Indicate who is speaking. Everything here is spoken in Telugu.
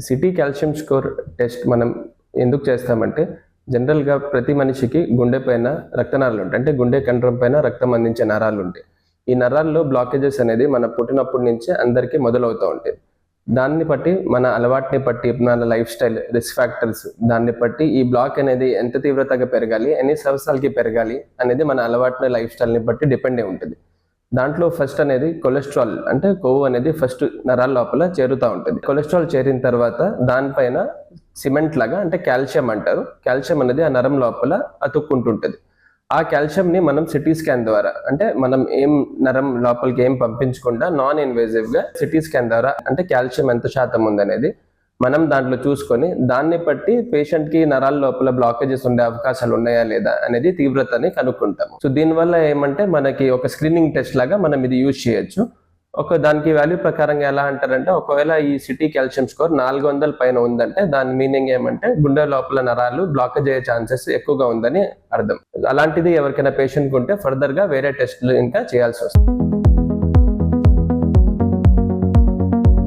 Speaker 1: సిటీ కాల్షియం స్కోర్ టెస్ట్ మనం ఎందుకు చేస్తామంటే జనరల్గా ప్రతి మనిషికి గుండె పైన రక్తనాళాలు ఉంటాయి, అంటే గుండె కండరం పైన రక్తం అందించే నరాలు ఉంటాయి. ఈ నరాల్లో బ్లాకేజెస్ అనేది మన పుట్టినప్పటి నుంచే అందరికీ మొదలవుతూ ఉంటాయి. దాన్ని బట్టి మన అలవాటుని బట్టి మన లైఫ్ స్టైల్ రిస్క్ ఫ్యాక్టర్స్ దాన్ని బట్టి ఈ బ్లాక్ అనేది ఎంత తీవ్రతగా పెరగాలి, ఎన్ని సంవత్సరాలకి పెరగాలి అనేది మన అలవాటుని లైఫ్ స్టైల్ని బట్టి డిపెండ్ అయి ఉంటుంది. దాంట్లో ఫస్ట్ అనేది కొలెస్ట్రాల్, అంటే కొవ్వు అనేది ఫస్ట్ నరాల లోపల చేరుతూ ఉంటుంది. కొలెస్ట్రాల్ చేరిన తర్వాత దానిపైన సిమెంట్ లాగా, అంటే కాల్షియం అంటారు, కాల్షియం అనేది ఆ నరం లోపల అతుక్కుంటుంటుంది. ఆ కాల్షియంని మనం సిటీ స్కాన్ ద్వారా, అంటే మనం ఏం నరం లోపలికి ఏం పంపించకుండా నాన్ ఇన్వేజివ్ గా సిటీ స్కాన్ ద్వారా, అంటే కాల్షియం ఎంత శాతం ఉందనేది మనం దాంట్లో చూసుకొని దాన్ని బట్టి పేషెంట్ కి నరాల లోపల బ్లాకేజెస్ ఉండే అవకాశాలు ఉన్నాయా లేదా అనేది తీవ్రతని కనుక్కుంటాము. సో దీనివల్ల ఏమంటే మనకి ఒక స్క్రీనింగ్ టెస్ట్ లాగా మనం ఇది యూజ్ చేయొచ్చు. దానికి వాల్యూ ప్రకారంగా ఎలా అంటారంటే, ఒకవేళ ఈ సిటీ కాల్షియం స్కోర్ 400 పైన ఉందంటే దాని మీనింగ్ ఏమంటే గుండె లోపల నరాలు బ్లాకేజ్ అయ్యే ఛాన్సెస్ ఎక్కువగా ఉందని అర్థం. అలాంటిది ఎవరికైనా పేషెంట్ ఉంటే ఫర్దర్ గా వేరే టెస్ట్లు ఇంకా చేయాల్సి వస్తుంది.